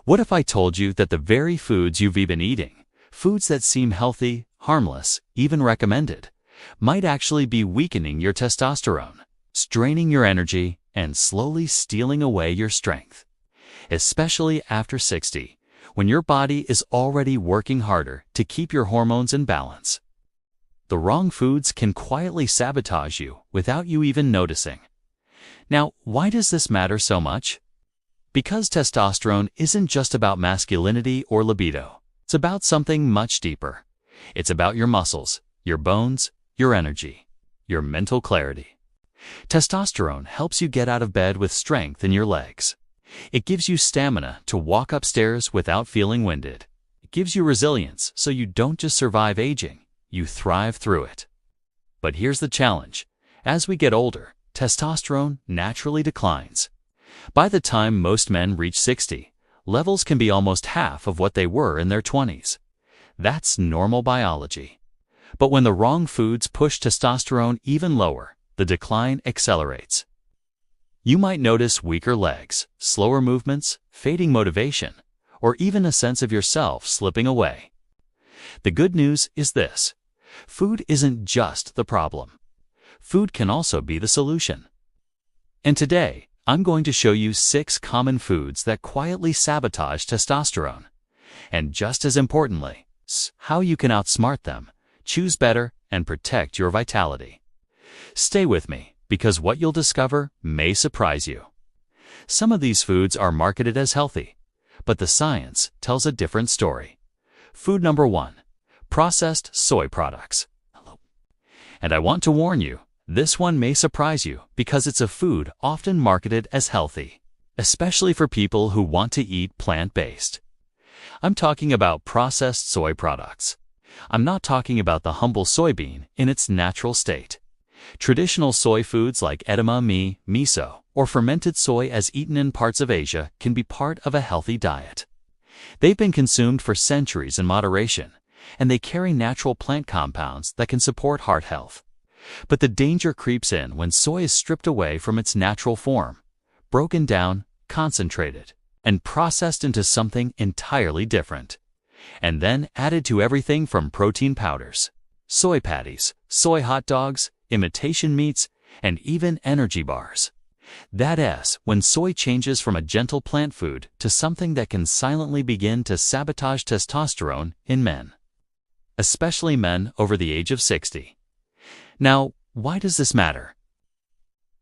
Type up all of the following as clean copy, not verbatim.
What if I told you that the very foods you've been eating, foods that seem healthy, harmless, even recommended, might actually be weakening your testosterone, straining your energy, and slowly stealing away your strength? Especially after 60, when your body is already working harder to keep your hormones in balance. The wrong foods can quietly sabotage you without you even noticing. Now, why does this matter so much? Because testosterone isn't just about masculinity or libido. It's about something much deeper. It's about your muscles, your bones, your energy, your mental clarity. Testosterone helps you get out of bed with strength in your legs. It gives you stamina to walk upstairs without feeling winded. It gives you resilience so you don't just survive aging, you thrive through it. But here's the challenge. As we get older, testosterone naturally declines. By the time most men reach 60, levels can be almost half of what they were in their 20s. That's normal biology. But when the wrong foods push testosterone even lower, the decline accelerates. You might notice weaker legs, slower movements, fading motivation, or even a sense of yourself slipping away. The good news is this: food isn't just the problem. Food can also be the solution. And today, I'm going to show you 6 common foods that quietly sabotage testosterone. And just as importantly, how you can outsmart them, choose better, and protect your vitality. Stay with me, because what you'll discover may surprise you. Some of these foods are marketed as healthy, but the science tells a different story. Food number 1, processed soy products. And I want to warn you, this one may surprise you because it's a food often marketed as healthy, especially for people who want to eat plant-based. I'm talking about processed soy products. I'm not talking about the humble soybean in its natural state. Traditional soy foods like edamame, miso, or fermented soy as eaten in parts of Asia can be part of a healthy diet. They've been consumed for centuries in moderation, and they carry natural plant compounds that can support heart health. But the danger creeps in when soy is stripped away from its natural form, broken down, concentrated, and processed into something entirely different. And then added to everything from protein powders, soy patties, soy hot dogs, imitation meats, and even energy bars. That is, when soy changes from a gentle plant food to something that can silently begin to sabotage testosterone in men, especially men over the age of 60. Now, why does this matter?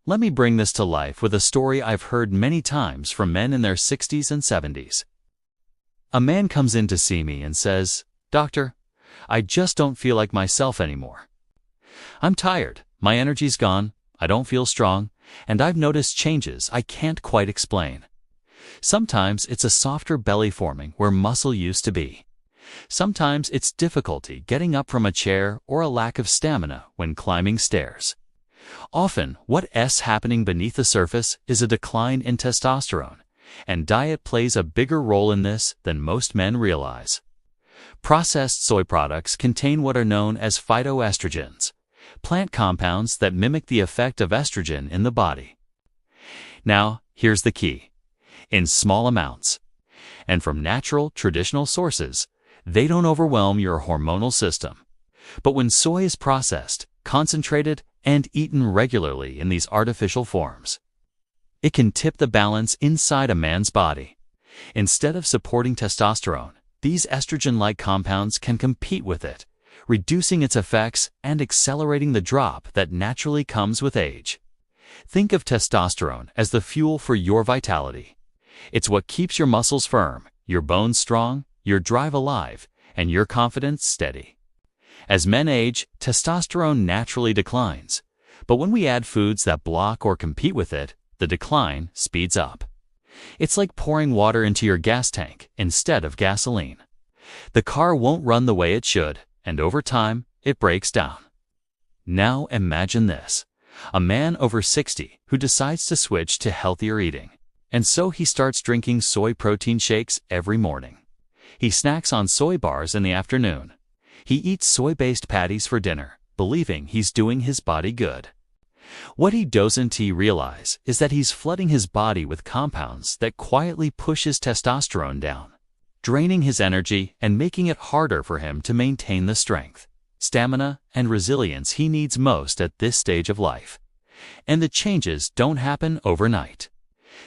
Let me bring this to life with a story I've heard many times from men in their 60s and 70s. A man comes in to see me and says, "Doctor, I just don't feel like myself anymore. I'm tired, my energy's gone, I don't feel strong, and I've noticed changes I can't quite explain. Sometimes it's a softer belly forming where muscle used to be. Sometimes it's difficulty getting up from a chair or a lack of stamina when climbing stairs. Often, what's happening beneath the surface is a decline in testosterone, and diet plays a bigger role in this than most men realize." Processed soy products contain what are known as phytoestrogens, plant compounds that mimic the effect of estrogen in the body. Now, here's the key. In small amounts, and from natural, traditional sources, they don't overwhelm your hormonal system. But when soy is processed, concentrated, and eaten regularly in these artificial forms, it can tip the balance inside a man's body. Instead of supporting testosterone, these estrogen-like compounds can compete with it, reducing its effects and accelerating the drop that naturally comes with age. Think of testosterone as the fuel for your vitality. It's what keeps your muscles firm, your bones strong, your drive alive, and your confidence steady. As men age, testosterone naturally declines, but when we add foods that block or compete with it, the decline speeds up. It's like pouring water into your gas tank instead of gasoline. The car won't run the way it should, and over time, it breaks down. Now imagine this: a man over 60 who decides to switch to healthier eating, and so he starts drinking soy protein shakes every morning. He snacks on soy bars in the afternoon. He eats soy-based patties for dinner, believing he's doing his body good. What he doesn't realize is that he's flooding his body with compounds that quietly push his testosterone down, draining his energy and making it harder for him to maintain the strength, stamina, and resilience he needs most at this stage of life. And the changes don't happen overnight.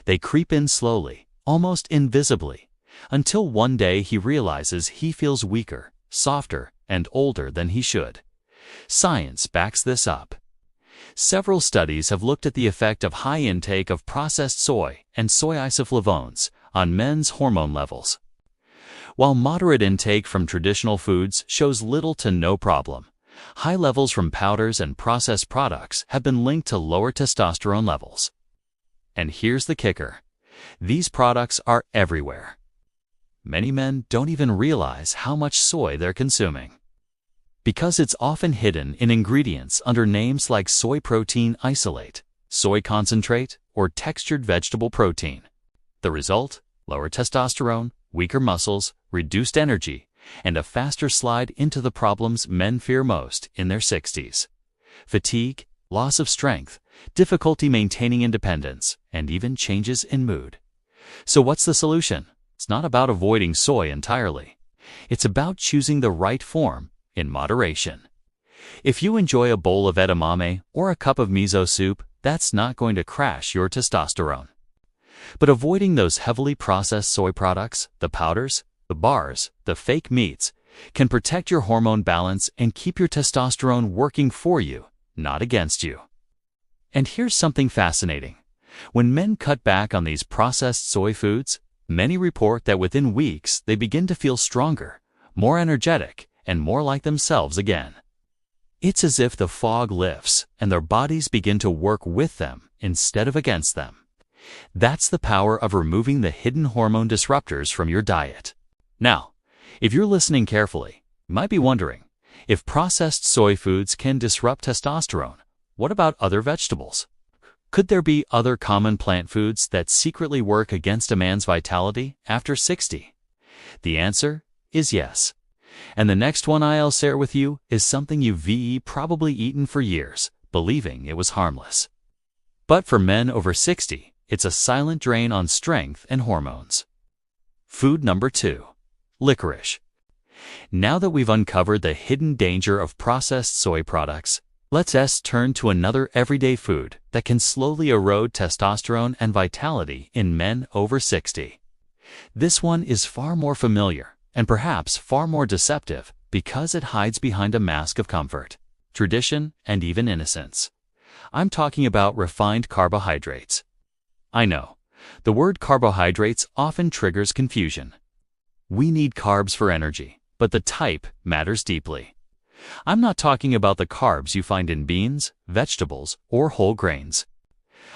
They creep in slowly, almost invisibly, until one day he realizes he feels weaker, softer, and older than he should. Science backs this up. Several studies have looked at the effect of high intake of processed soy and soy isoflavones on men's hormone levels. While moderate intake from traditional foods shows little to no problem, high levels from powders and processed products have been linked to lower testosterone levels. And here's the kicker: these products are everywhere. Many men don't even realize how much soy they're consuming, because it's often hidden in ingredients under names like soy protein isolate, soy concentrate, or textured vegetable protein. The result? Lower testosterone, weaker muscles, reduced energy, and a faster slide into the problems men fear most in their 60s. Fatigue, loss of strength, difficulty maintaining independence, and even changes in mood. So what's the solution? It's not about avoiding soy entirely. It's about choosing the right form in moderation. If you enjoy a bowl of edamame or a cup of miso soup, that's not going to crash your testosterone. But avoiding those heavily processed soy products, the powders, the bars, the fake meats, can protect your hormone balance and keep your testosterone working for you, not against you. And here's something fascinating. When men cut back on these processed soy foods, many report that within weeks they begin to feel stronger, more energetic, and more like themselves again. It's as if the fog lifts and their bodies begin to work with them instead of against them. That's the power of removing the hidden hormone disruptors from your diet. Now, if you're listening carefully, you might be wondering, if processed soy foods can disrupt testosterone, what about other vegetables? Could there be other common plant foods that secretly work against a man's vitality after 60? The answer is yes. And the next one I'll share with you is something you've probably eaten for years, believing it was harmless. But for men over 60, it's a silent drain on strength and hormones. Food number 2. Licorice. Now that we've uncovered the hidden danger of processed soy products, let's turn to another everyday food that can slowly erode testosterone and vitality in men over 60. This one is far more familiar and perhaps far more deceptive because it hides behind a mask of comfort, tradition, and even innocence. I'm talking about refined carbohydrates. I know, the word carbohydrates often triggers confusion. We need carbs for energy, but the type matters deeply. I'm not talking about the carbs you find in beans, vegetables, or whole grains.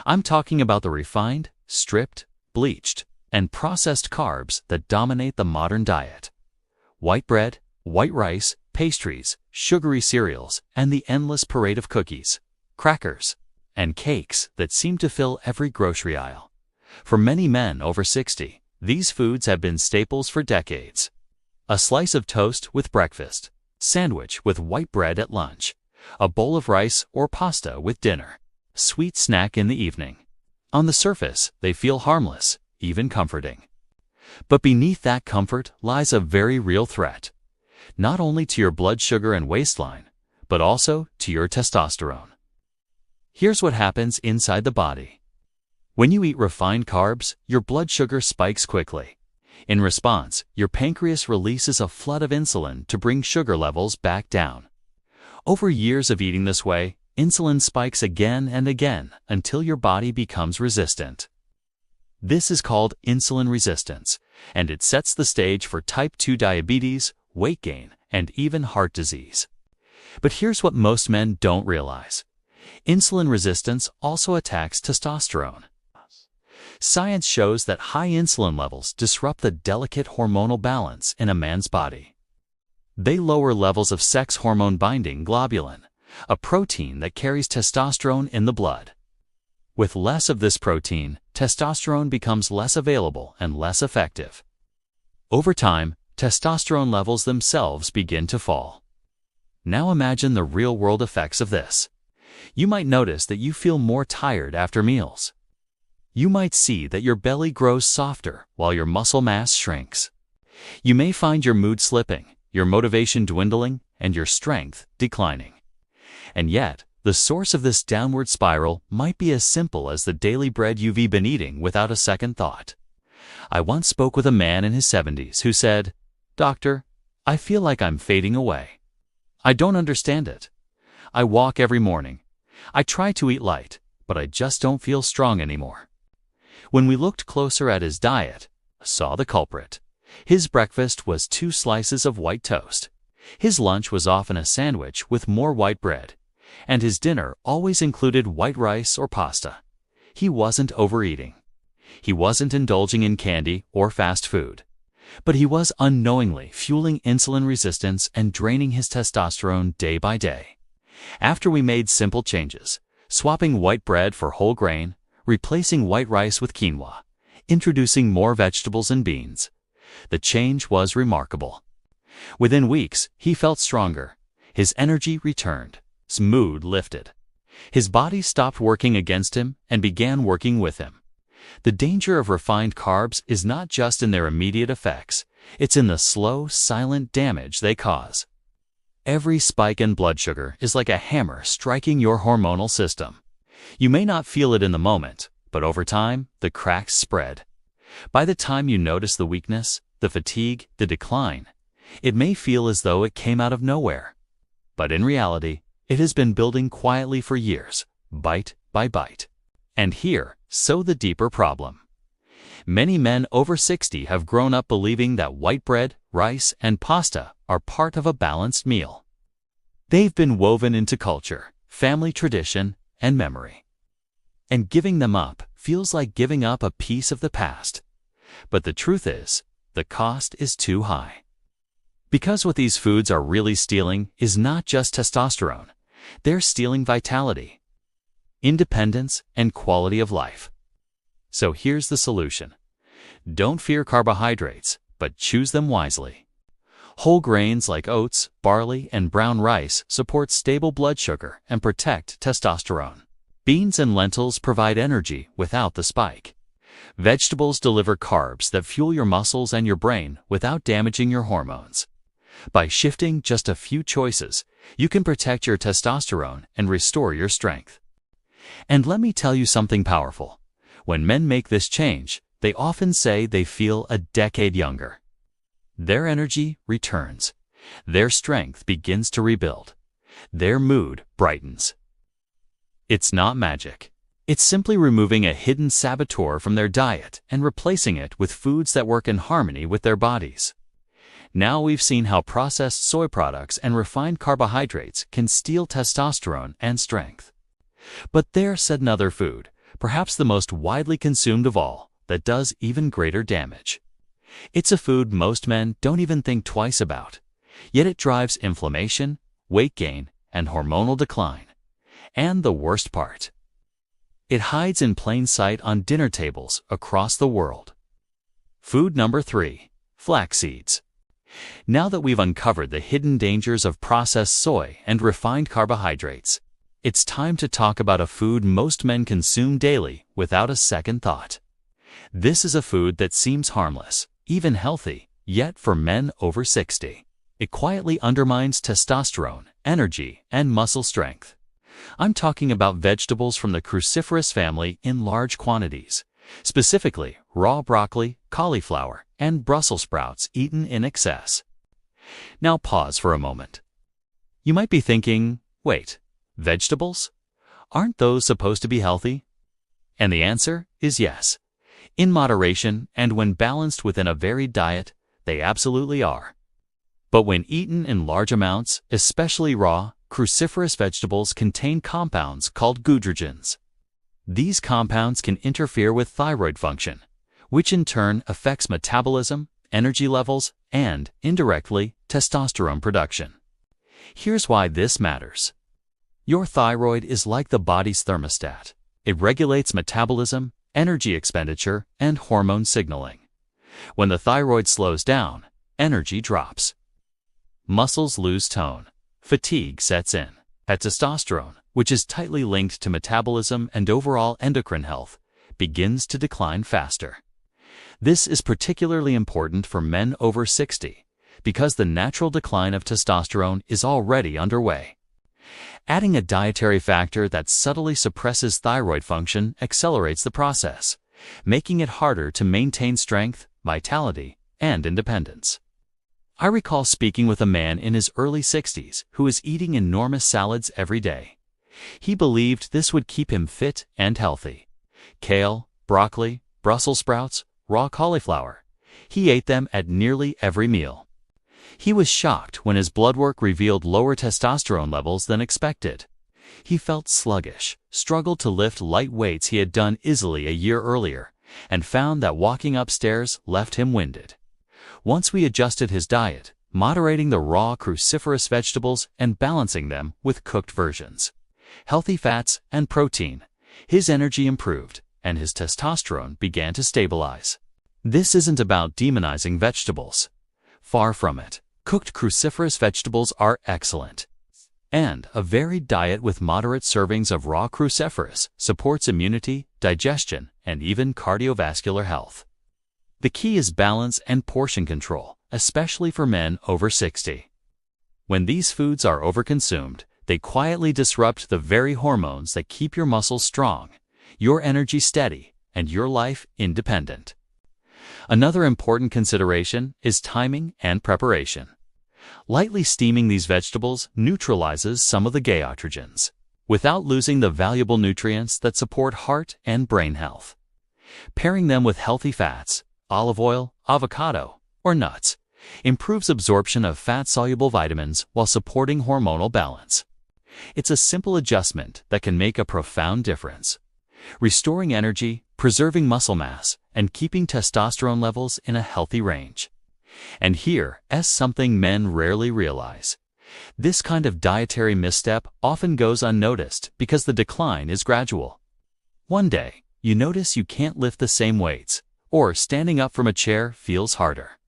I'm talking about the refined, stripped, bleached, and processed carbs that dominate the modern diet. White bread, white rice, pastries, sugary cereals, and the endless parade of cookies, crackers, and cakes that seem to fill every grocery aisle. For many men over 60, these foods have been staples for decades. A slice of toast with breakfast, sandwich with white bread at lunch, a bowl of rice or pasta with dinner, sweet snack in the evening. On the surface, they feel harmless, even comforting. But beneath that comfort lies a very real threat, not only to your blood sugar and waistline, but also to your testosterone. Here's what happens inside the body. When you eat refined carbs, your blood sugar spikes quickly. In response, your pancreas releases a flood of insulin to bring sugar levels back down. Over years of eating this way, insulin spikes again and again until your body becomes resistant. This is called insulin resistance, and it sets the stage for type 2 diabetes, weight gain, and even heart disease. But here's what most men don't realize. Insulin resistance also attacks testosterone. Science shows that high insulin levels disrupt the delicate hormonal balance in a man's body. They lower levels of sex hormone-binding globulin, a protein that carries testosterone in the blood. With less of this protein, testosterone becomes less available and less effective. Over time, testosterone levels themselves begin to fall. Now imagine the real-world effects of this. You might notice that you feel more tired after meals. You might see that your belly grows softer while your muscle mass shrinks. You may find your mood slipping, your motivation dwindling, and your strength declining. And yet, the source of this downward spiral might be as simple as the daily bread you've been eating without a second thought. I once spoke with a man in his 70s who said, "Doctor, I feel like I'm fading away. I don't understand it. I walk every morning. I try to eat light, but I just don't feel strong anymore." When we looked closer at his diet, saw the culprit. His breakfast was 2 slices of white toast. His lunch was often a sandwich with more white bread, and his dinner always included white rice or pasta. He wasn't overeating. He wasn't indulging in candy or fast food. But he was unknowingly fueling insulin resistance and draining his testosterone day by day. After we made simple changes, swapping white bread for whole grain, replacing white rice with quinoa, introducing more vegetables and beans, the change was remarkable. Within weeks, he felt stronger. His energy returned. His mood lifted. His body stopped working against him and began working with him. The danger of refined carbs is not just in their immediate effects, it's in the slow, silent damage they cause. Every spike in blood sugar is like a hammer striking your hormonal system. You may not feel it in the moment, but over time, the cracks spread. By the time you notice the weakness, the fatigue, the decline, it may feel as though it came out of nowhere. But in reality, it has been building quietly for years, bite by bite. And here, so the deeper problem. Many men over 60 have grown up believing that white bread, rice, and pasta are part of a balanced meal. They've been woven into culture, family tradition, and memory. And giving them up feels like giving up a piece of the past. But the truth is, the cost is too high. Because what these foods are really stealing is not just testosterone. They're stealing vitality, independence, and quality of life. So here's the solution. Don't fear carbohydrates, but choose them wisely. Whole grains like oats, barley, and brown rice support stable blood sugar and protect testosterone. Beans and lentils provide energy without the spike. Vegetables deliver carbs that fuel your muscles and your brain without damaging your hormones. By shifting just a few choices, you can protect your testosterone and restore your strength. And let me tell you something powerful. When men make this change, they often say they feel a decade younger. Their energy returns. Their strength begins to rebuild. Their mood brightens. It's not magic. It's simply removing a hidden saboteur from their diet and replacing it with foods that work in harmony with their bodies. Now we've seen how processed soy products and refined carbohydrates can steal testosterone and strength. But there's another food, perhaps the most widely consumed of all, that does even greater damage. It's a food most men don't even think twice about, yet it drives inflammation, weight gain, and hormonal decline. And the worst part, it hides in plain sight on dinner tables across the world. Food number 3, flax seeds. Now that we've uncovered the hidden dangers of processed soy and refined carbohydrates, it's time to talk about a food most men consume daily without a second thought. This is a food that seems harmless, even healthy, yet for men over 60, it quietly undermines testosterone, energy, and muscle strength. I'm talking about vegetables from the cruciferous family in large quantities, specifically raw broccoli, cauliflower, and Brussels sprouts eaten in excess. Now pause for a moment. You might be thinking, wait, vegetables? Aren't those supposed to be healthy? And the answer is yes. In moderation and when balanced within a varied diet, they absolutely are. But when eaten in large amounts, especially raw, cruciferous vegetables contain compounds called goitrogens. These compounds can interfere with thyroid function, which in turn affects metabolism, energy levels, and, indirectly, testosterone production. Here's why this matters. Your thyroid is like the body's thermostat. It regulates metabolism, energy expenditure, and hormone signaling. When the thyroid slows down, energy drops. Muscles lose tone. Fatigue sets in. Testosterone, which is tightly linked to metabolism and overall endocrine health, begins to decline faster. This is particularly important for men over 60 because the natural decline of testosterone is already underway. Adding a dietary factor that subtly suppresses thyroid function accelerates the process, making it harder to maintain strength, vitality, and independence. I recall speaking with a man in his early 60s who was eating enormous salads every day. He believed this would keep him fit and healthy. Kale, broccoli, Brussels sprouts, raw cauliflower. He ate them at nearly every meal. He was shocked when his blood work revealed lower testosterone levels than expected. He felt sluggish, struggled to lift light weights he had done easily a year earlier, and found that walking upstairs left him winded. Once we adjusted his diet, moderating the raw cruciferous vegetables and balancing them with cooked versions, healthy fats, and protein, his energy improved and his testosterone began to stabilize. This isn't about demonizing vegetables. Far from it. Cooked cruciferous vegetables are excellent. And a varied diet with moderate servings of raw cruciferous supports immunity, digestion, and even cardiovascular health. The key is balance and portion control, especially for men over 60. When these foods are overconsumed, they quietly disrupt the very hormones that keep your muscles strong, your energy steady, and your life independent. Another important consideration is timing and preparation. Lightly steaming these vegetables neutralizes some of the goitrogens, without losing the valuable nutrients that support heart and brain health. Pairing them with healthy fats, olive oil, avocado, or nuts, improves absorption of fat-soluble vitamins while supporting hormonal balance. It's a simple adjustment that can make a profound difference, restoring energy, preserving muscle mass, and keeping testosterone levels in a healthy range. And here is something men rarely realize. This kind of dietary misstep often goes unnoticed because the decline is gradual. One day, you notice you can't lift the same weights, or standing up from a chair feels harder.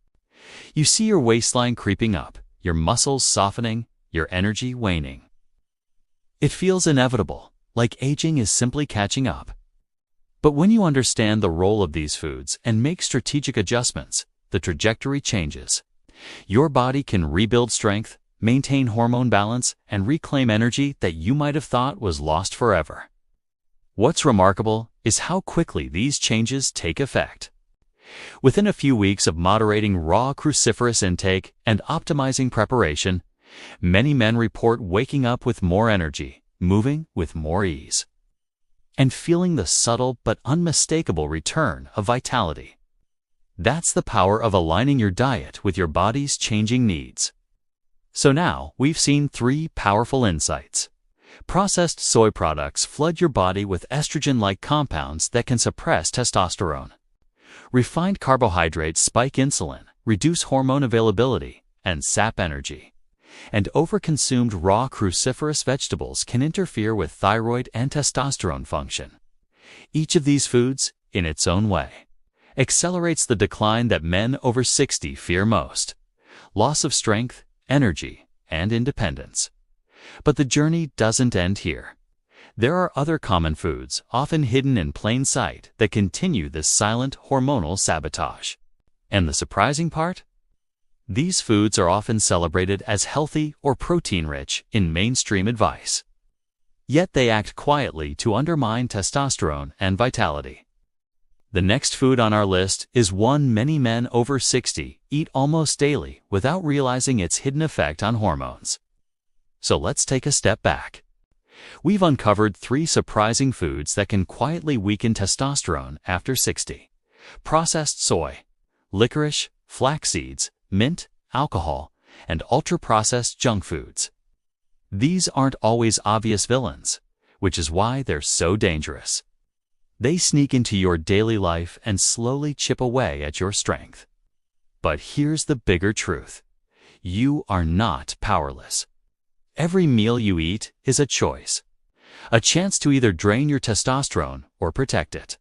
You see your waistline creeping up, your muscles softening, your energy waning. It feels inevitable, like aging is simply catching up. But when you understand the role of these foods and make strategic adjustments, the trajectory changes. Your body can rebuild strength, maintain hormone balance, and reclaim energy that you might have thought was lost forever. What's remarkable is how quickly these changes take effect. Within a few weeks of moderating raw cruciferous intake and optimizing preparation, many men report waking up with more energy, moving with more ease, and feeling the subtle but unmistakable return of vitality. That's the power of aligning your diet with your body's changing needs. So now we've seen 3 powerful insights. Processed soy products flood your body with estrogen-like compounds that can suppress testosterone. Refined carbohydrates spike insulin, reduce hormone availability, and sap energy. And overconsumed raw cruciferous vegetables can interfere with thyroid and testosterone function. Each of these foods, in its own way, accelerates the decline that men over 60 fear most: loss of strength, energy, and independence. But the journey doesn't end here. There are other common foods, often hidden in plain sight, that continue this silent hormonal sabotage. And the surprising part? These foods are often celebrated as healthy or protein-rich in mainstream advice. Yet they act quietly to undermine testosterone and vitality. The next food on our list is one many men over 60 eat almost daily without realizing its hidden effect on hormones. So let's take a step back. We've uncovered 3 surprising foods that can quietly weaken testosterone after 60. Processed soy, licorice, flax seeds, mint, alcohol, and ultra-processed junk foods. These aren't always obvious villains, which is why they're so dangerous. They sneak into your daily life and slowly chip away at your strength. But here's the bigger truth. You are not powerless. Every meal you eat is a choice. A chance to either drain your testosterone or protect it.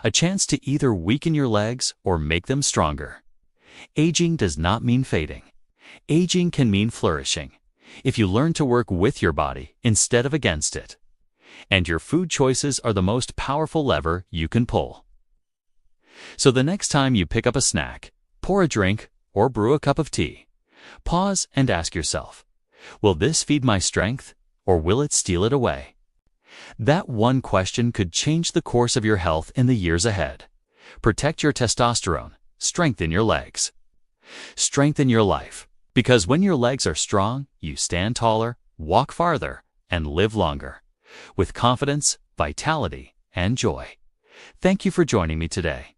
A chance to either weaken your legs or make them stronger. Aging does not mean fading. Aging can mean flourishing. if you learn to work with your body instead of against it. And your food choices are the most powerful lever you can pull. So the next time you pick up a snack, pour a drink, or brew a cup of tea, pause and ask yourself, will this feed my strength, or will it steal it away? That one question could change the course of your health in the years ahead. Protect your testosterone. Strengthen your legs. Strengthen your life. Because when your legs are strong, you stand taller, walk farther, and live longer. With confidence, vitality, and joy. Thank you for joining me today.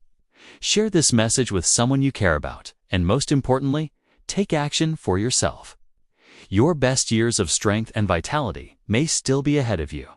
Share this message with someone you care about, and most importantly, take action for yourself. Your best years of strength and vitality may still be ahead of you.